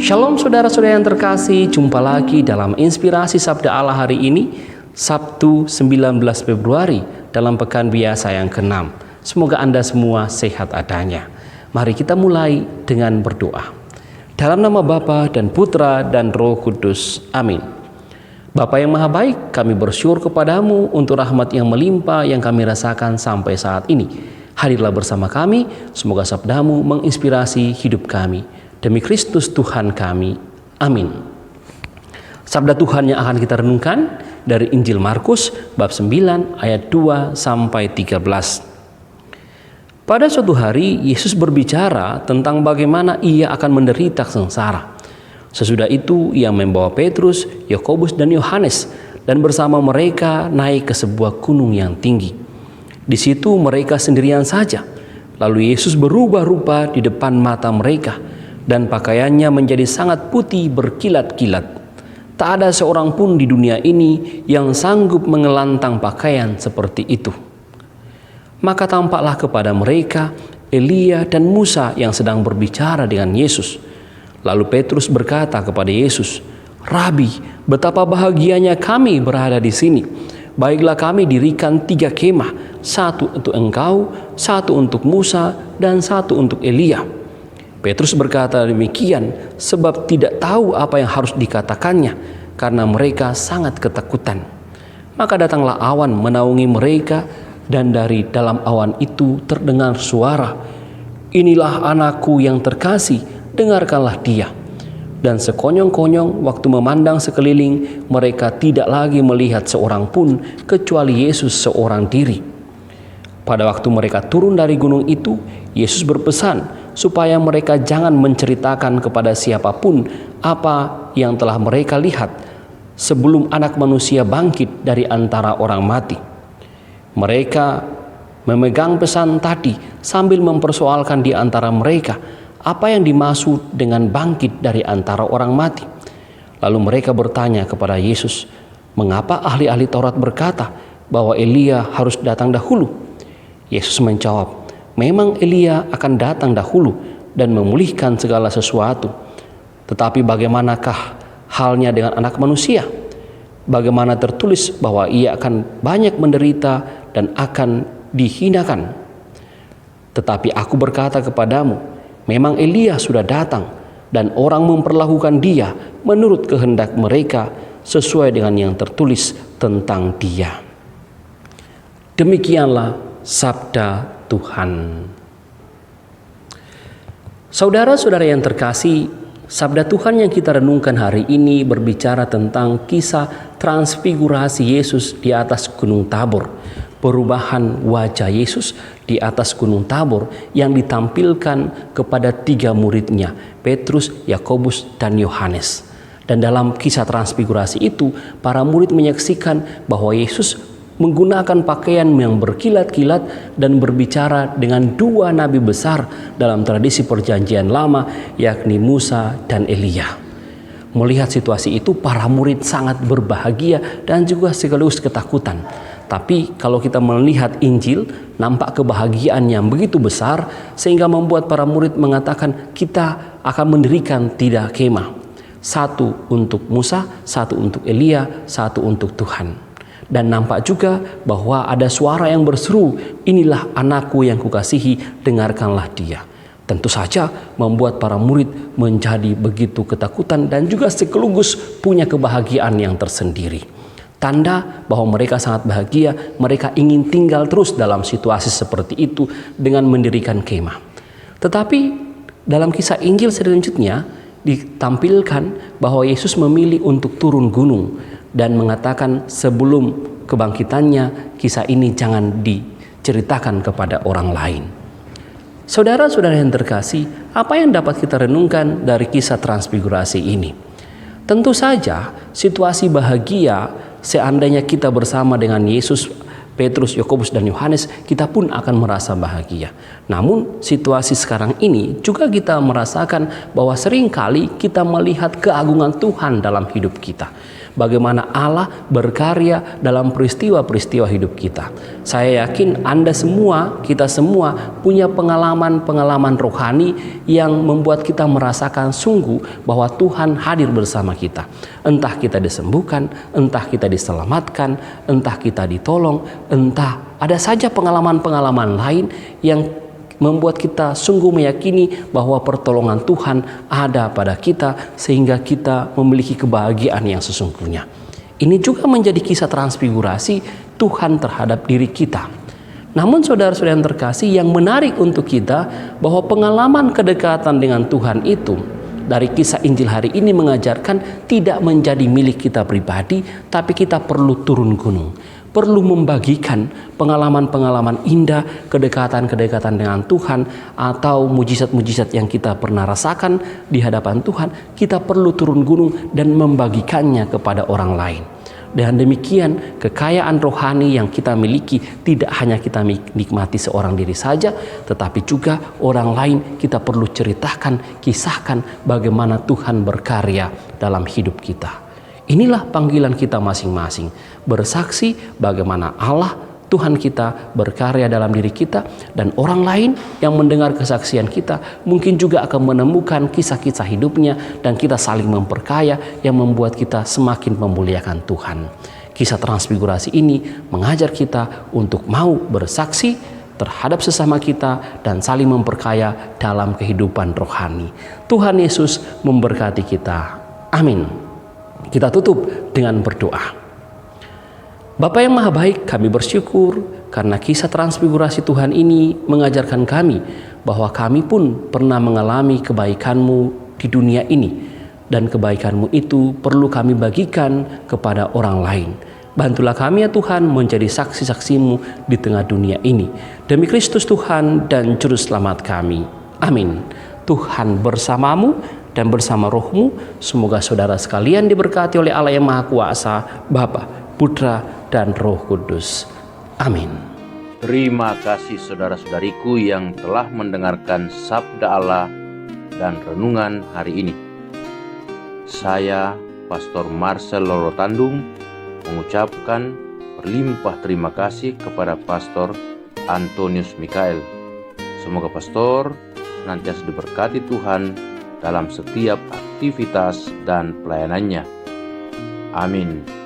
Shalom saudara-saudara yang terkasih, jumpa lagi dalam Inspirasi Sabda Allah hari ini, Sabtu 19 Februari dalam pekan biasa yang ke-6. Semoga Anda semua sehat adanya. Mari kita mulai dengan berdoa. Dalam nama Bapa dan Putra dan Roh Kudus. Amin. Bapa yang maha baik, kami bersyukur kepadamu untuk rahmat yang melimpah yang kami rasakan sampai saat ini. Hadirlah bersama kami, semoga sabdamu menginspirasi hidup kami. Demi Kristus Tuhan kami. Amin. Sabda Tuhan yang akan kita renungkan dari Injil Markus bab 9 ayat 2 sampai 13. Pada suatu hari Yesus berbicara tentang bagaimana ia akan menderita sengsara. Sesudah itu ia membawa Petrus, Yakobus dan Yohanes dan bersama mereka naik ke sebuah gunung yang tinggi. Di situ mereka sendirian saja. Lalu Yesus berubah rupa di depan mata mereka. Dan pakaiannya menjadi sangat putih berkilat-kilat. Tak ada seorang pun di dunia ini yang sanggup mengelantang pakaian seperti itu. Maka tampaklah kepada mereka Elia dan Musa yang sedang berbicara dengan Yesus. Lalu Petrus berkata kepada Yesus, "Rabi, betapa bahagianya kami berada di sini. Baiklah kami dirikan 3 kemah, 1 untuk engkau, 1 untuk Musa, dan 1 untuk Elia." Petrus berkata demikian sebab tidak tahu apa yang harus dikatakannya karena mereka sangat ketakutan. Maka datanglah awan menaungi mereka dan dari dalam awan itu terdengar suara, "Inilah anakku yang terkasih, dengarkanlah dia." Dan sekonyong-konyong waktu memandang sekeliling mereka tidak lagi melihat seorang pun kecuali Yesus seorang diri. Pada waktu mereka turun dari gunung itu, Yesus berpesan supaya mereka jangan menceritakan kepada siapapun apa yang telah mereka lihat sebelum Anak Manusia bangkit dari antara orang mati. Mereka memegang pesan tadi sambil mempersoalkan di antara mereka apa yang dimaksud dengan bangkit dari antara orang mati. Lalu mereka bertanya kepada Yesus, "Mengapa ahli-ahli Taurat berkata bahwa Elia harus datang dahulu?" Yesus menjawab, "Memang Elia akan datang dahulu dan memulihkan segala sesuatu. Tetapi bagaimanakah halnya dengan Anak Manusia? Bagaimana tertulis bahwa ia akan banyak menderita dan akan dihinakan? Tetapi aku berkata kepadamu, memang Elia sudah datang dan orang memperlakukan dia menurut kehendak mereka sesuai dengan yang tertulis tentang dia." Demikianlah sabda Tuhan. Saudara-saudara yang terkasih, sabda Tuhan yang kita renungkan hari ini berbicara tentang kisah transfigurasi Yesus di atas Gunung Tabor. Perubahan wajah Yesus di atas Gunung Tabor yang ditampilkan kepada 3 muridnya, Petrus, Yakobus, dan Yohanes. Dan dalam kisah transfigurasi itu, para murid menyaksikan bahwa Yesus menggunakan pakaian yang berkilat-kilat dan berbicara dengan 2 nabi besar dalam tradisi perjanjian lama, yakni Musa dan Elia. Melihat situasi itu, para murid sangat berbahagia dan juga sekaligus ketakutan. Tapi kalau kita melihat Injil, nampak kebahagiaan yang begitu besar sehingga membuat para murid mengatakan, "Kita akan mendirikan 3 kemah. 1 untuk Musa, 1 untuk Elia, 1 untuk Tuhan." Dan nampak juga bahwa ada suara yang berseru, "Inilah anakku yang kukasihi, dengarkanlah dia." Tentu saja membuat para murid menjadi begitu ketakutan dan juga sekaligus punya kebahagiaan yang tersendiri. Tanda bahwa mereka sangat bahagia, mereka ingin tinggal terus dalam situasi seperti itu dengan mendirikan kemah. Tetapi dalam kisah Injil selanjutnya ditampilkan bahwa Yesus memilih untuk turun gunung dan mengatakan sebelum kebangkitannya kisah ini jangan diceritakan kepada orang lain. Saudara-saudara yang terkasih, apa yang dapat kita renungkan dari kisah transfigurasi ini? Tentu saja situasi bahagia seandainya kita bersama dengan Yesus, Petrus, Yakobus, dan Yohanes, kita pun akan merasa bahagia. Namun situasi sekarang ini juga kita merasakan bahwa seringkali kita melihat keagungan Tuhan dalam hidup kita. bagaimana Allah berkarya dalam peristiwa-peristiwa hidup kita. Saya yakin Anda semua, kita semua punya pengalaman-pengalaman rohani yang membuat kita merasakan sungguh bahwa Tuhan hadir bersama kita. Entah kita disembuhkan, entah kita diselamatkan, entah kita ditolong, entah ada saja pengalaman-pengalaman lain yang membuat kita sungguh meyakini bahwa pertolongan Tuhan ada pada kita sehingga kita memiliki kebahagiaan yang sesungguhnya. Ini juga menjadi kisah transfigurasi Tuhan terhadap diri kita. Namun saudara-saudara yang terkasih, yang menarik untuk kita bahwa pengalaman kedekatan dengan Tuhan itu dari kisah Injil hari ini mengajarkan tidak menjadi milik kita pribadi, tapi kita perlu turun gunung. Perlu membagikan pengalaman-pengalaman indah, kedekatan-kedekatan dengan Tuhan, atau mujizat-mujizat yang kita pernah rasakan di hadapan Tuhan. Kita perlu turun gunung dan membagikannya kepada orang lain. Dengan demikian, kekayaan rohani yang kita miliki tidak hanya kita nikmati seorang diri saja, tetapi juga orang lain kita perlu ceritakan, kisahkan bagaimana Tuhan berkarya dalam hidup kita. Inilah panggilan kita masing-masing, bersaksi bagaimana Allah, Tuhan kita berkarya dalam diri kita, dan orang lain yang mendengar kesaksian kita mungkin juga akan menemukan kisah-kisah hidupnya, dan kita saling memperkaya yang membuat kita semakin memuliakan Tuhan. Kisah transfigurasi ini mengajar kita untuk mau bersaksi terhadap sesama kita dan saling memperkaya dalam kehidupan rohani. Tuhan Yesus memberkati kita. Amin. Kita tutup dengan berdoa. Bapa yang Maha Baik, kami bersyukur karena kisah transfigurasi Tuhan ini mengajarkan kami bahwa kami pun pernah mengalami kebaikan-Mu di dunia ini, dan kebaikan-Mu itu perlu kami bagikan kepada orang lain. Bantulah kami ya Tuhan menjadi saksi-saksi-Mu di tengah dunia ini. Demi Kristus Tuhan dan Juru Selamat kami. Amin. Tuhan bersamamu dan bersama rohmu. Semoga saudara sekalian diberkati oleh Allah yang Maha Kuasa, Bapa, Putra, dan Roh Kudus. Amin. Terima kasih saudara-saudariku yang telah mendengarkan Sabda Allah dan renungan hari ini. Saya, Pastor Marcel Lorotandung, mengucapkan berlimpah terima kasih kepada Pastor Antonius Mikael. Semoga Pastor senantiasa diberkati Tuhan dalam setiap aktivitas dan pelayanannya. Amin.